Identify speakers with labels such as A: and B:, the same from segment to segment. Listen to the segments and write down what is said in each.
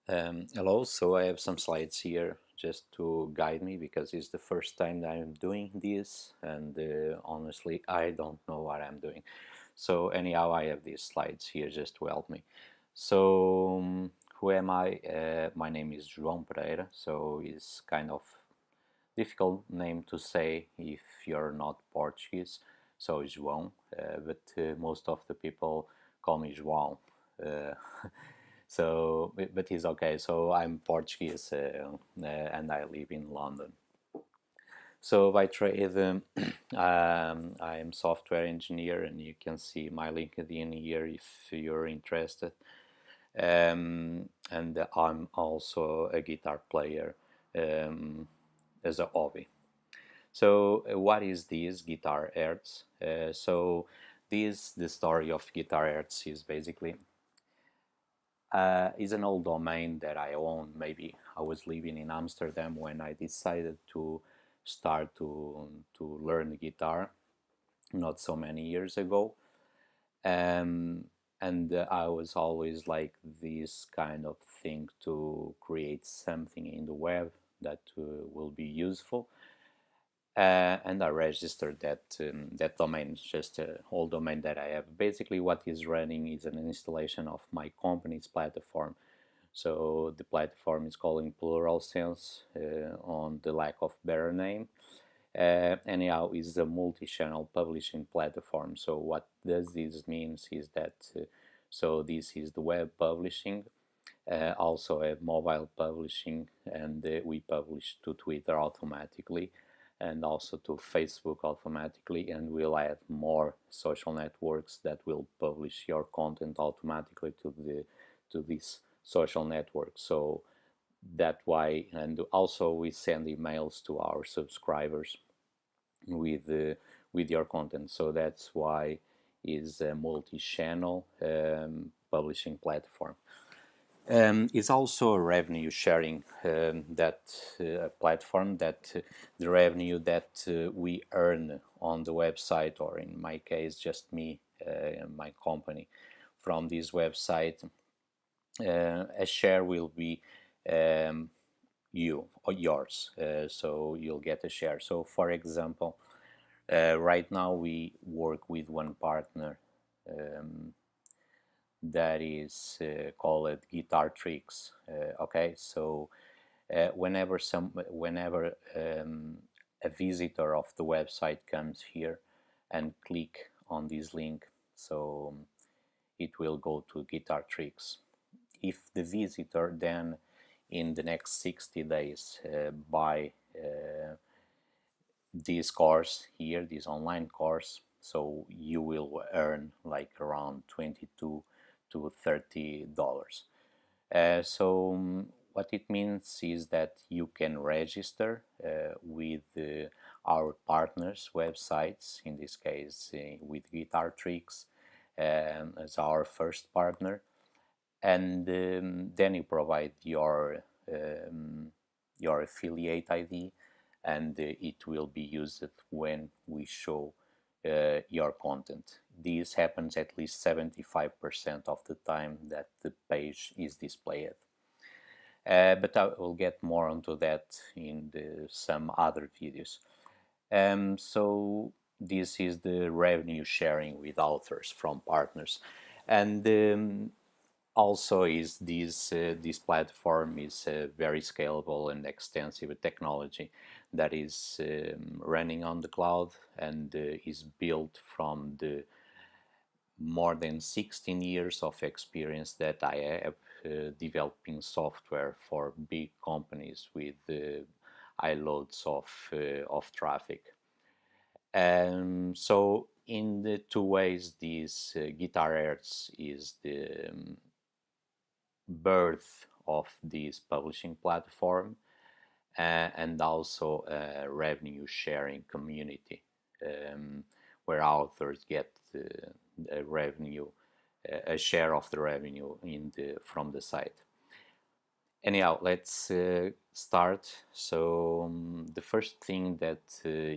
A: Hello, so I have some slides here just to guide me because it's the first time that I'm doing this, and honestly I don't know what I'm doing. So anyhow, I have these slides here just to help me. So who am I? My name is João Pereira, so it's kind of difficult name to say if you're not Portuguese, so João, but most of the people call me João. Uh, but he's okay. So I'm Portuguese and I live in London. So by trade, I am software engineer, and you can see my LinkedIn here if you're interested. And I'm also a guitar player as a hobby. So what is this GuitarHertz? So this the story of GuitarHertz is basically is an old domain that I own. Maybe I was living in Amsterdam when I decided to start to learn guitar, not so many years ago. And I was always like this kind of thing to create something in the web that will be useful. And I registered that domain. It's just a whole domain that I have. Basically, what is running is an installation of my company's platform. So the platform is called in plural sense on the lack of better name. Anyhow, is a multi-channel publishing platform. So what does this means is that so this is the web publishing, also a mobile publishing, and we publish to Twitter automatically and also to Facebook automatically, and we'll add more social networks that will publish your content automatically to this social network. So that why, and also we send emails to our subscribers with with your content. So that's why is a multi-channel publishing platform. It's also a revenue sharing that platform that the revenue that we earn on the website, or in my case just me and my company from this website, a share will be um, you or yours, so you'll get a share. So for example, right now we work with one partner um, that is called Guitar Tricks. Okay, so whenever a visitor of the website comes here and click on this link, so it will go to Guitar Tricks. If the visitor then in the next 60 days buy this course here, this online course, so you will earn like around 22 to $30. What it means is that you can register with our partners' websites, in this case with Guitar Tricks as our first partner, and then you provide your affiliate ID, and it will be used when we show your content. This happens at least 75% of the time that the page is displayed. But I will get more onto that in some other videos. So this is the revenue sharing with authors from partners, and also is this platform is very scalable and extensive technology that is running on the cloud, and is built from the more than 16 years of experience that I have developing software for big companies with high loads of traffic. So in the two ways, this GuitarHertz is the birth of this publishing platform, and also a revenue sharing community where authors get a revenue, a share of the revenue from the site. Anyhow, let's start. So the first thing that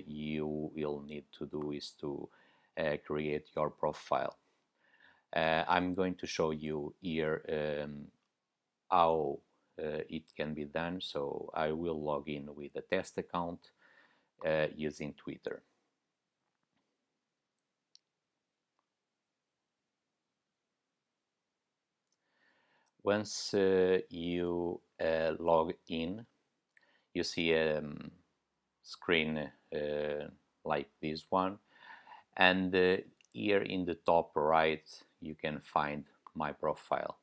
A: you will need to do is to create your profile. I'm going to show you here how it can be done. So I will log in with a test account using Twitter. Once you log in, you see a screen like this one, and here in the top right you can find my profile.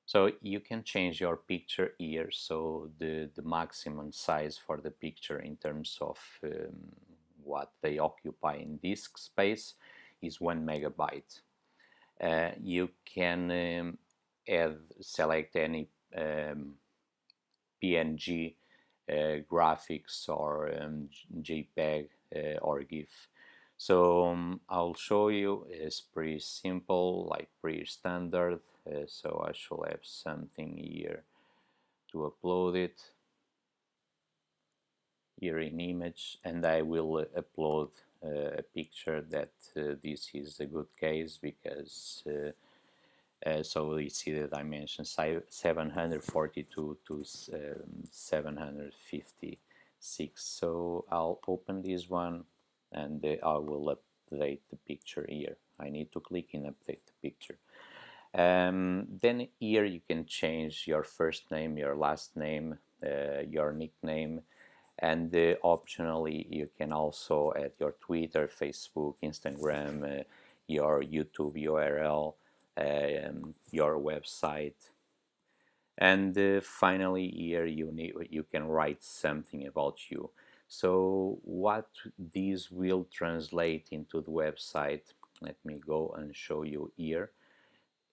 A: So you can change your picture here, so the maximum size for the picture in terms of what they occupy in disk space is 1 MB. You can select any PNG graphics or JPEG or GIF. So I'll show you. It's pretty simple, like pretty standard. So I shall have something here to upload it here in image, and I will upload a picture that this is a good case because so we see the dimension 742 to 756. So I'll open this one and I will update the picture here. I need to click in update the picture. Then here you can change your first name, your last name, your nickname, and optionally you can also add your Twitter, Facebook, Instagram, your YouTube URL, your website, and finally here you can write something about you. So what this will translate into the website, let me go and show you here.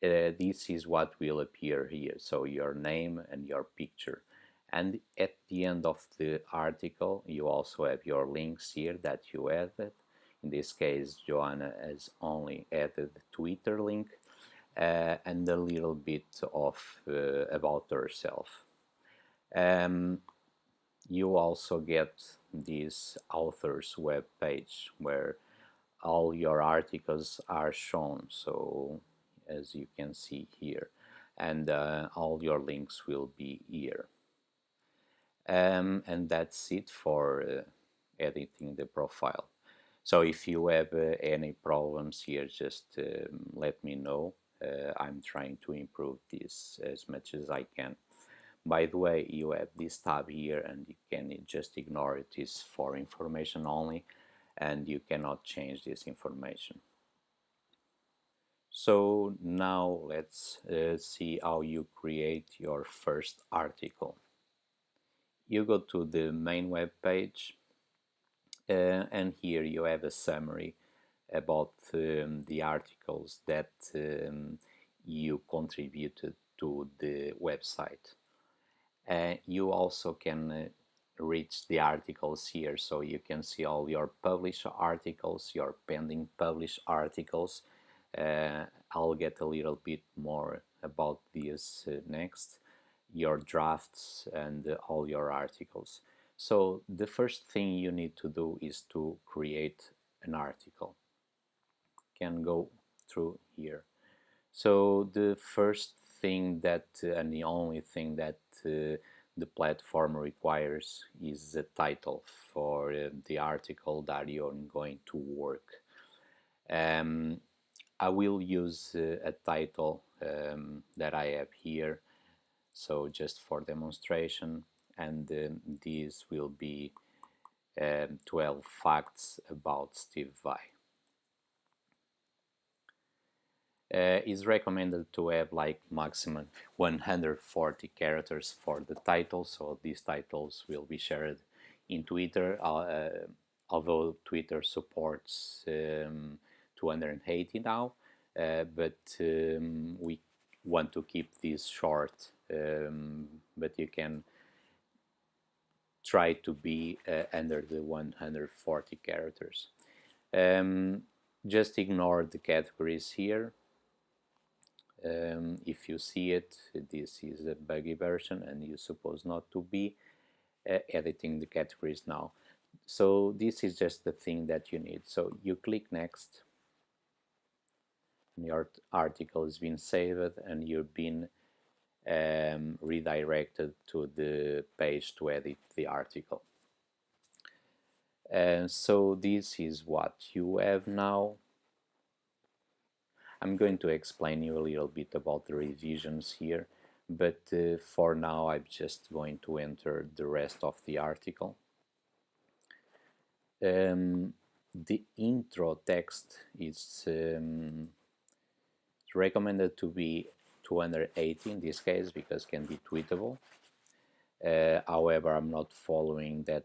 A: This is what will appear here, so your name and your picture, and at the end of the article you also have your links here that you added. In this case Joanna has only added the Twitter link and a little bit of about herself. You also get this author's web page where all your articles are shown, so as you can see here, and all your links will be here. And that's it for editing the profile. So if you have any problems here, just let me know. I'm trying to improve this as much as I can. By the way, you have this tab here and you can just ignore it. It's for information only and you cannot change this information. So now let's see how you create your first article. You go to the main web page and here you have a summary about the articles that you contributed to the website. You also can reach the articles here, so you can see all your published articles, your pending published articles. I'll get a little bit more about this next, your drafts and all your articles. So the first thing you need to do is to create an article. Can go through here. So the first thing that and the only thing that the platform requires is a title for the article that you're going to work. I will use a title that I have here, so just for demonstration, and these will be 12 facts about Steve Vai. Is recommended to have like maximum 140 characters for the title, so these titles will be shared in Twitter, although Twitter supports 280 now, but we want to keep this short, but you can try to be under the 140 characters. Just ignore the categories here. If you see it, this is a buggy version and you're supposed not to be editing the categories now. So this is just the thing that you need. So you click next and your article has been saved and you've been redirected to the page to edit the article. And so this is what you have now. I'm going to explain you a little bit about the revisions here, but for now I'm just going to enter the rest of the article. The intro text is recommended to be 280 in this case because can be tweetable. However, I'm not following that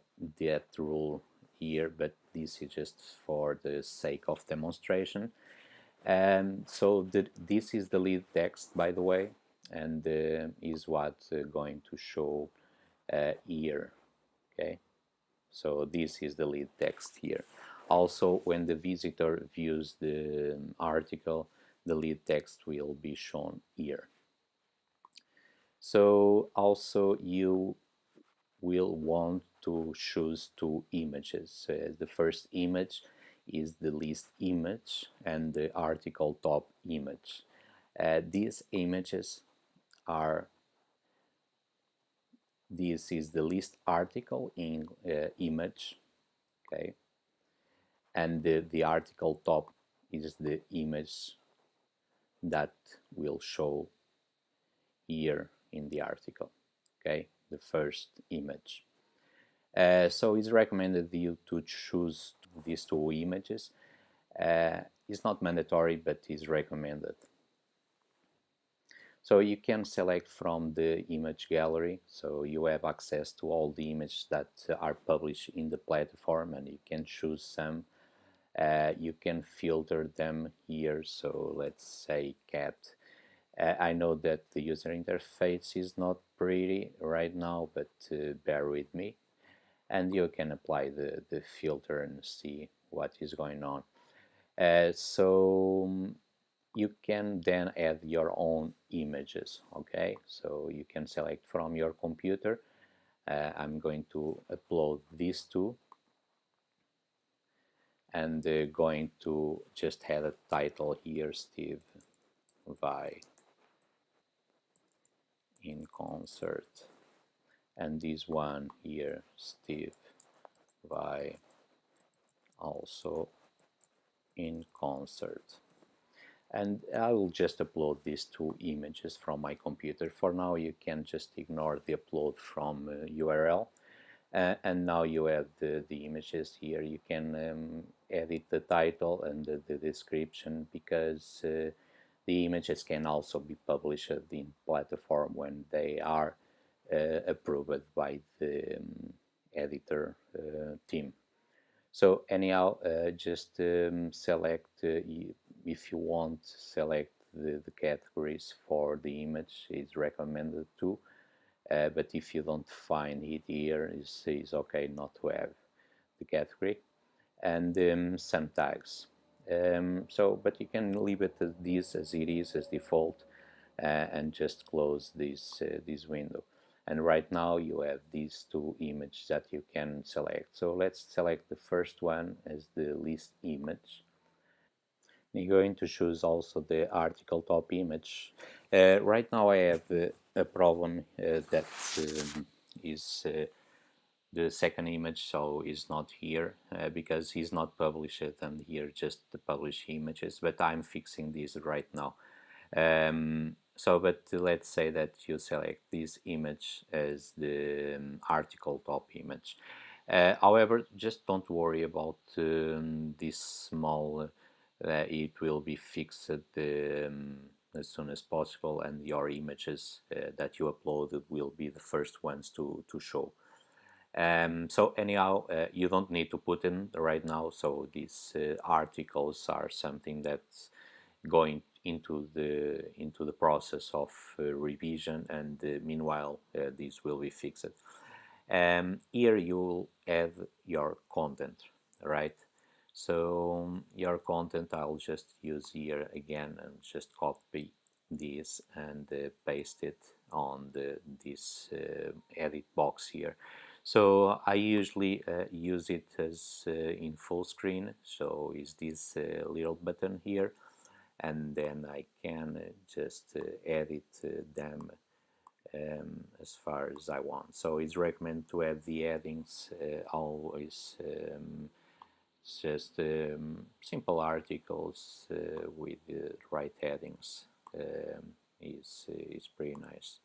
A: rule here, but this is just for the sake of demonstration. So this is the lead text, by the way, and is what going to show here. Okay, so this is the lead text here. Also, when the visitor views the article, the lead text will be shown here. So also you will want to choose two images. The first image is the list image and the article top image. These images are, this is the list article in image, okay, and the article top is the image that will show here in the article, okay, the first image. So it's recommended you to choose these two images. It's not mandatory, but is recommended. So you can select from the image gallery, so you have access to all the images that are published in the platform, and you can choose some. You can filter them here, so let's say cat. I know that the user interface is not pretty right now, but bear with me. And you can apply the filter and see what is going on. So you can then add your own images, okay? So you can select from your computer. I'm going to upload these two and going to just add a title here, Steve Vai in concert, and this one here, Steve Vai also in concert. And I will just upload these two images from my computer. For now you can just ignore the upload from URL, and now you have the images here. You can edit the title and the description, because the images can also be published in platform when they are approved by the editor team. So anyhow, just select, if you want, select the categories for the image. It's recommended too, but if you don't find it here, it's okay not to have the category, and some tags. But you can leave it as this as it is, as default, and just close this window. And right now you have these two images that you can select. So let's select the first one as the list image. I'm going to choose also the article top image. Right now I have a problem that is the second image, so is not here because he's not published and here just the published images, but I'm fixing this right now. But let's say that you select this image as the article top image. However, just don't worry about this small, it will be fixed as soon as possible, and your images that you uploaded will be the first ones to show. So anyhow, you don't need to put in right now, so these articles are something that's going into the process of revision, and meanwhile this will be fixed. Here you'll add your content, right? So your content, I'll just use here again and just copy this and paste it on this edit box here. So I usually use it as in full screen, so is this little button here, and then I can just edit them as far as I want. So it's recommended to have the headings always just simple articles with the right headings is pretty nice.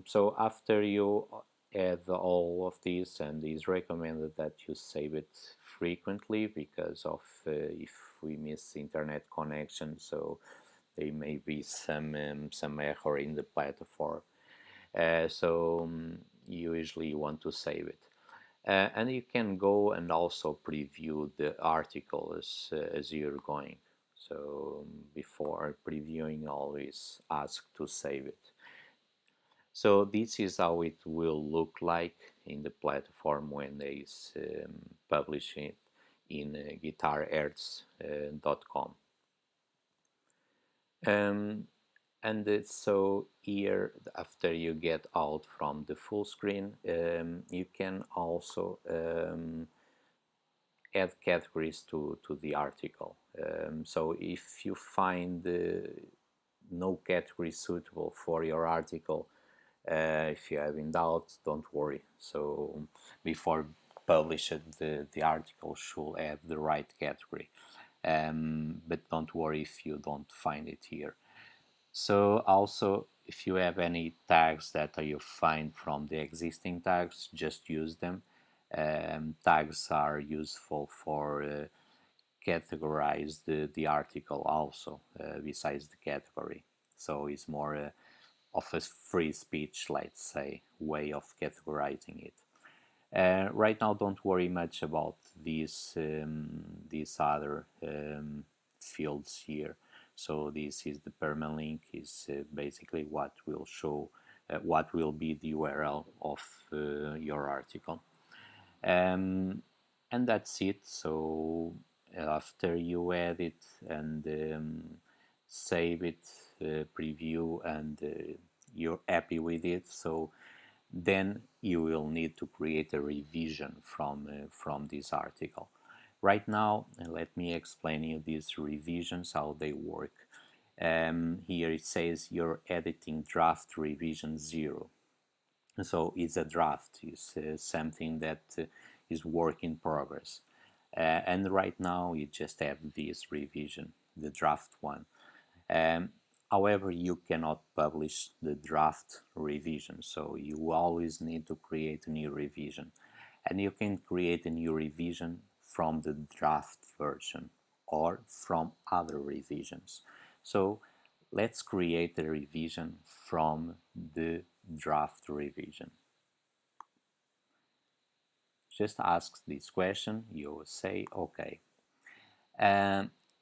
A: So after you add all of these, and it's recommended that you save it frequently because of if we miss internet connection, so there may be some error in the platform. You usually want to save it. And you can go and also preview the article as you're going. So before previewing, always ask to save it. So this is how it will look like in the platform when they publish it in GuitarHertz.com. And so here, after you get out from the full screen, you can also add categories to the article. So if you find no category suitable for your article, if you have in doubt, don't worry. So before publishing the article should have the right category. But don't worry if you don't find it here. So also, if you have any tags that you find from the existing tags, just use them. Tags are useful for categorize the article also, besides the category. So it's more of a free speech, let's say, way of categorizing it. Right now, don't worry much about these other fields here. So this is the permalink, is basically what will show what will be the URL of your article. And that's it. So after you add it and save it, preview, and you're happy with it, so then you will need to create a revision from this article. Right now, let me explain you these revisions, how they work. Here it says you're editing draft revision 0. So it's a draft, it's something that is work in progress. And right now you just have this revision, the draft one. Um, However, you cannot publish the draft revision, so you always need to create a new revision. And you can create a new revision from the draft version or from other revisions. So let's create a revision from the draft revision. Just ask this question, you say OK.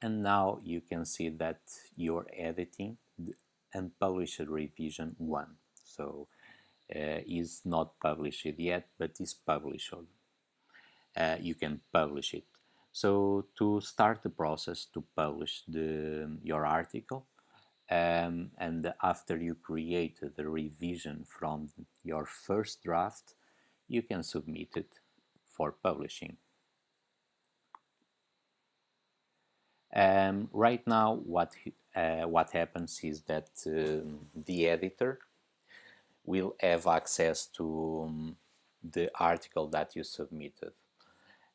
A: And now you can see that you're editing the unpublished revision 1. So is not published yet, but is published. You can publish it. So to start the process to publish your article, and after you create the revision from your first draft, you can submit it for publishing. Right now, what happens is that the editor will have access to the article that you submitted,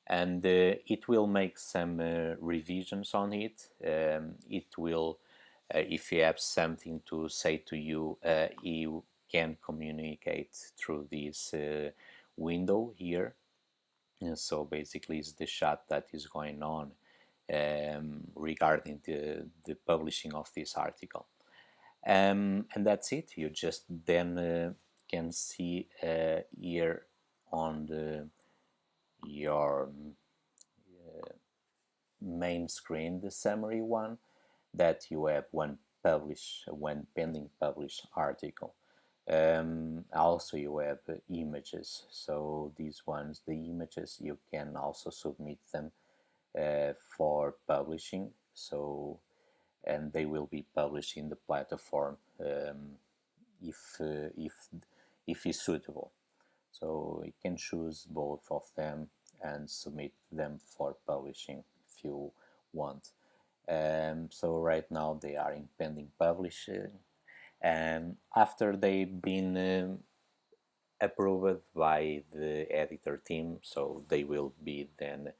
A: and it will make some revisions on it. It will, if you have something to say to you, you can communicate through this window here. And so basically, it's the chat that is going on regarding the publishing of this article. And that's it. You just then can see here on your main screen, the summary one, that you have one pending published article. Also you have images, so these ones, the images, you can also submit them for publishing, so and they will be published in the platform if if it's suitable. So you can choose both of them and submit them for publishing if you want. So right now they are in pending publishing, and after they've been approved by the editor team, so they will be then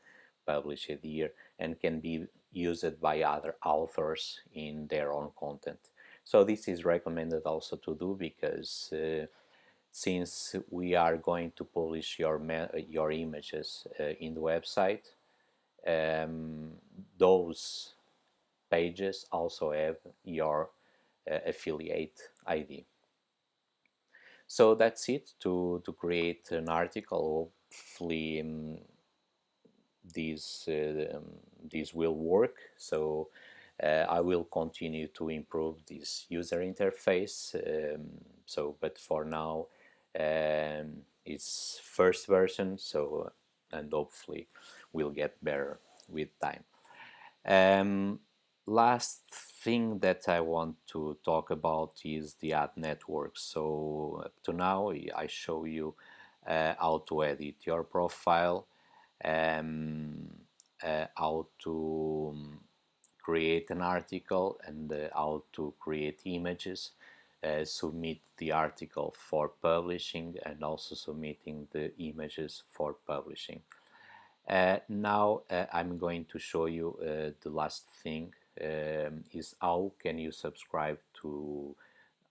A: published here and can be used by other authors in their own content. So this is recommended also to do because since we are going to publish your images in the website, um, those pages also have your affiliate ID. So that's it to create an article. Hopefully, these these will work. So I will continue to improve this user interface. But for now, it's first version. So and hopefully, we'll get better with time. Um, Last thing that I want to talk about is the ad network. So up to now, I show you how to edit your profile, um, how to create an article, and how to create images, submit the article for publishing, and also submitting the images for publishing. Now I'm going to show you the last thing is how can you subscribe to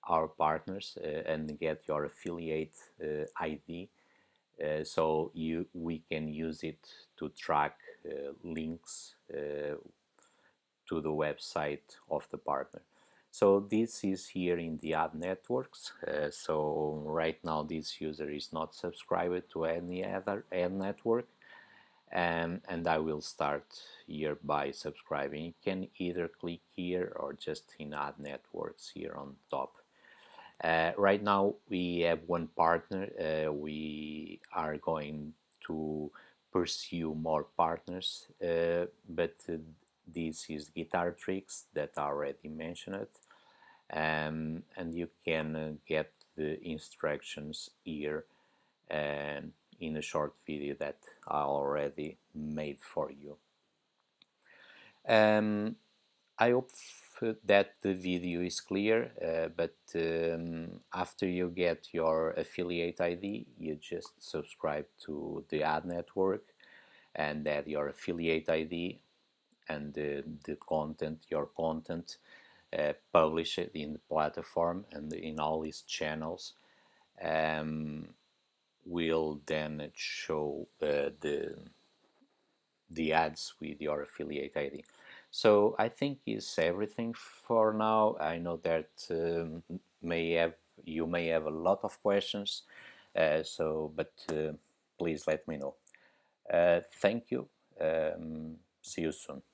A: our partners and get your affiliate ID so we can use it to track links to the website of the partner. So this is here in the ad networks. So right now this user is not subscribed to any other ad network, and I will start here by subscribing. You can either click here or just in ad networks here on top. Right now we have one partner. We are going to pursue more partners, but this is GuitarHertz that I already mentioned, and you can get the instructions here in a short video that I already made for you. I hope that the video is clear, but after you get your affiliate ID, you just subscribe to the ad network and add your affiliate ID and the content, your content, publish it in the platform and in all its channels. Um, will then show the ads with your affiliate ID. So I think is everything for now. I know that may have you may have a lot of questions, but please let me know. Thank you. See you soon.